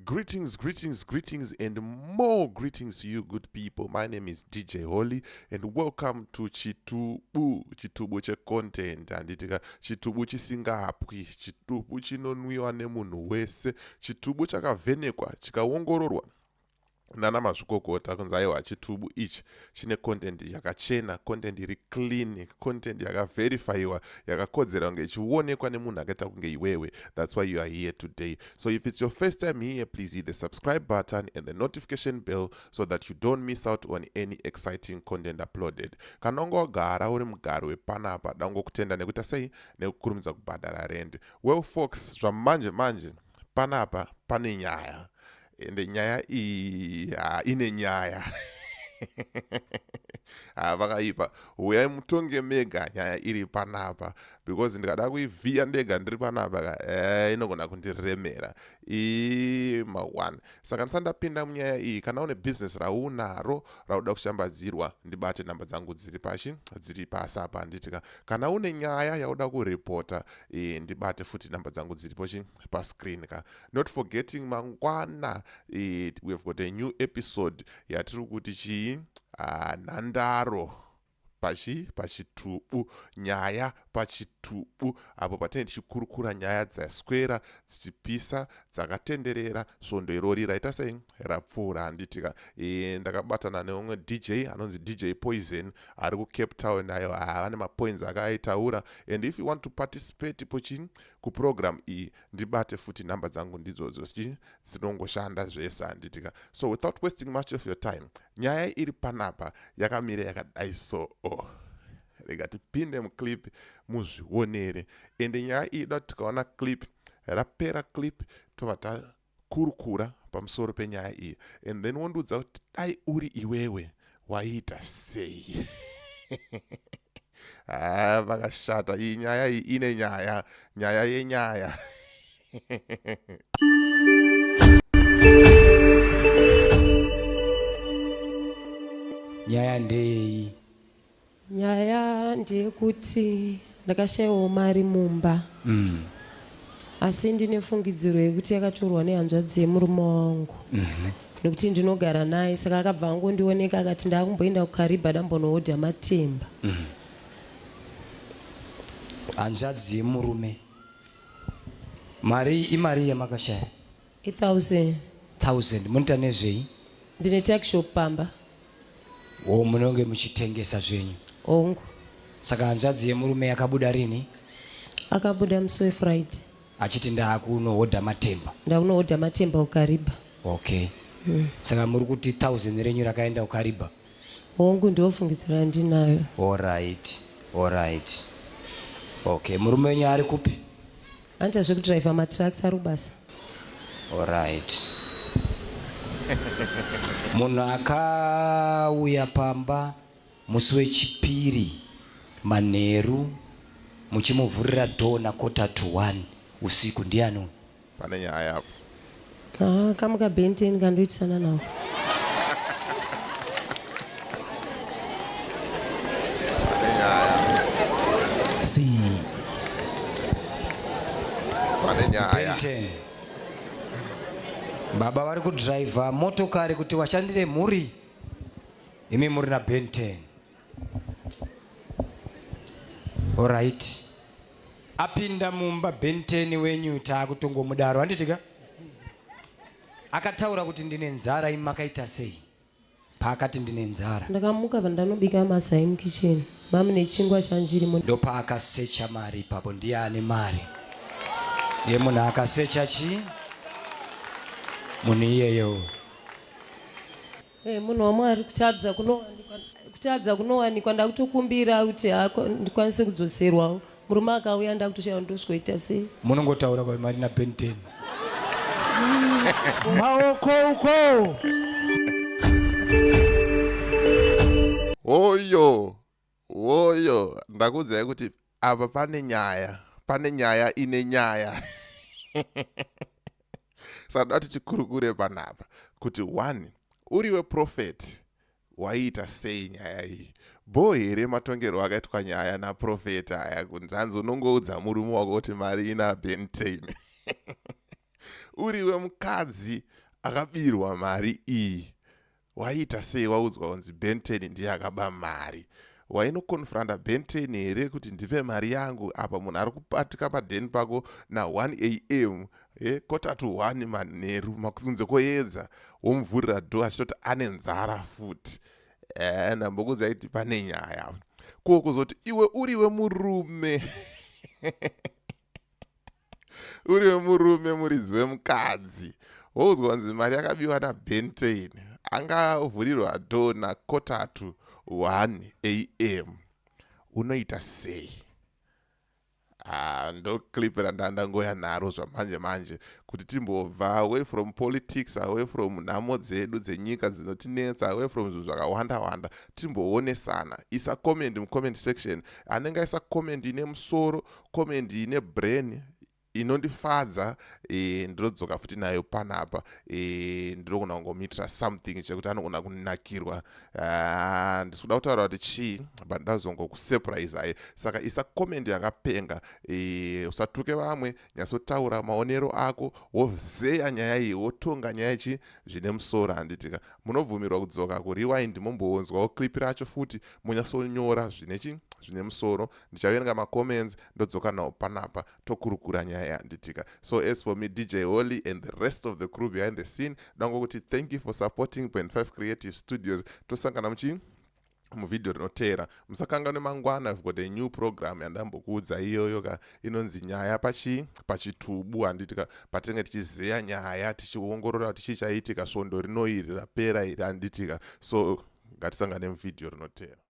Greetings, and more greetings to you, good people. My name is DJ Holly, and welcome to Chitubu che content. And Chitubu chisingapwi, Chitubu chinonwiwa nemunhu wese, Chitubu chakavenekwa, chikaongororwa nana mazvikokota kunzi aiwa chitubu ichi chine content yakachena, content iri clean, content yakaverifyiwa, yakakodzera kunge ichionekwa nemunhu akaita kunge iwewe. That's why you are here today. So if it's your first time here, please hit the subscribe button and the notification bell so that you don't miss out on any exciting content uploaded. Kana ungogara uri mugaro wepanapa dangokutenda nekuita sei nekukurumidza kubhadhara rent. Well folks, zvamanje panapa pane nyaya. Ende nyaya ine nyaya vakaipa uyai mutonge mega nyaya iri panapa, because ndikada kuivhiya ndega ndiri panapa inogona kundiremera ma1. Saka ndisandapinda munyaya iyi. Kana une business raunaro rauda kushambadzirwa, ndibate namba dzangu dziri pashi, dziri pasi apa nditika. Kana une nyaya yauda kurepota, ndibate futi namba dzangu dziri pochi pa screen ka. Not forgetting mangwana, we've got a new episode yatiri kuti chii nhandaro pachitubu, nyaya pachitubu, apo patenge tichikurukura nyaya dzaswera dzichipisa dzakatenderera svondo irori raita sei rapfuura handitika. Ndakabatana neumwe DJ anonzi DJ Poison ari kuCape Town, nayo vane mapoints akaitaura. And if you want to participate pochi kuprogram iyi, ndibate futi namba dzangu ndidzodzo dzinongoshanda zvese handitika. So without wasting much of your time, nyaya iri panapa yakamira yakadai so. Rega tipinde muclip muzvionere. Ende nyaya ida tikaona clip rapera, clip tova takurukura pamusoro penyaya iyi, and then wondudza kuti dai uri iwewe waita sei. Vakashata. Iyi nyaya iyi ine nyaya yenyaya. Nyaya ndei. Nyaya ndeyekuti ndakashayiwa mari mumba. Asi ndine fungidziro yekuti yakatorwa nehanzvadzi yemurume wangu. Nekuti ndinogara naye, saka akabva angondioneka akati ndakumboenda kuKariba ndambonohodha matemba. Hanzvadzi yemurume. Mari imari yamakashaya? 1,000. 1,000. Munita nezvei? Ndine takishop pamba. Munonge muchitengesa zvenyu? Ongu. Saka hanzvadzi yemurume yakabuda rini? Akabuda musi weFriday. Achiti ndakunohodha matemba? Ndakunohodha matemba kuKariba. Okay. Saka muri kuti 1,000 renyu rakaenda kuKariba? Ongu ndofungidzira ndinayo. Alright. Okay. Murume wenyu ari kupi? Anoita zvekudhiraivha matraks ari kubasa. Alright. Munhu akauya pamba musi wechipiri manheru muchimuvhurira dhoo na 1:45 usiku, ndiani? Pane nyaya apo. Kamuka Benten kandoitisana nawo. Pane nyaya. Pane nyaya. Benten. Baba vari kudhiraivha motokari kuti washandire mhuri, imi muri na Benten. Alright. Apinda mumba Benten wenyu taakutongomudaro handitika? Akataura kuti ndine nzara, imi makaita sei paakati ndine nzara? Ndakamuka vandanobika masai mukicheni, mami nechingwa chanjirimo. Ndopaakasecha mari ipapo. Ndiani mari? Ndiye munhu akasecha chii? Munhu iyeyo. Munhu waMwari, kutadza kunowanikwa ndakutokumbira kuti ndikwanise kudzoserwawo. Murume akauya ndakutoshaya ndosvikoita sei? Munongotaura kwa mari na Benten. Maoko uko. Oyo, ndakudzai kuti apa pane nyaya ine nyaya. Sada tichikurukure panapa kuti 1, uriwe prophet waita sei nyaya iyi? Bo here matongero akaitwa nyaya naprofeta aya kunzanzi unongoudza murume wako kuti mari ina Benten. uriwe mukadzi akabirwa mari iyi, waita sei waudzwa kunzi Ben 10 ndiye akaba mari? Wainokonfranda Ben 10 here kuti ndipe mari yangu? Apa munhu ari kupatika padheni pako na 1 am kota to 1 manheru makunze koedza, womuvhurira dho achitoti ane nzara futi. Ndambokuudza kuti pane nyaya ko kuzoti iwe uriwe murume uriwe murume muridzi wemukadzi, woudzwa kunzi mari yakabiwa naBen 10, angavhurirwa dho nakota to 1 am, unoita sei? Ndo clip randangoya naro zvamanje manje kuti timbobva away from politics, away from nhamo dzedu dzenyika dzinotinetsa, away from zvinhu zvakawanda wanda, timboonesana. Isa comment mucomment section, anenge aisa comment ine musoro, comment ine brain inondifadza, ndinodzoka futi nayo panapa, ndinogona kungomitira something chekuti anogona kunakirwa. Ndisikuda kutaura kuti chii, but ndazongokusurprise aye. Saka isa comment yakapenga, usatuke vamwe, nyatsotaura maonero ako, wozeya nyaya iyi, wotonga nyaya ichi zvine musoro. Handitika munobvumirwa kudzoka kurewind momboonzwawo clip racho futi, munyatsonyora zvine musoro. Ndichaverenga macomments ndodzoka nawo panapa tokurukura nyaya. So as for me, DJ Holly and the rest of the crew behind the scene, dangokuti thank you for supporting Point 5 Creative Studios. Tosangana muvideo rinotera. Musakanganwe mangwana, I've got a new program yandambokuudza iyoyo inonzi Nyaya pachitubu. Handitika patinenge tichizeya nyaya, tichiongorora tichichaitika svondo rinoiri rapera iri. Handitika so ngatisangane muvideo rinotera.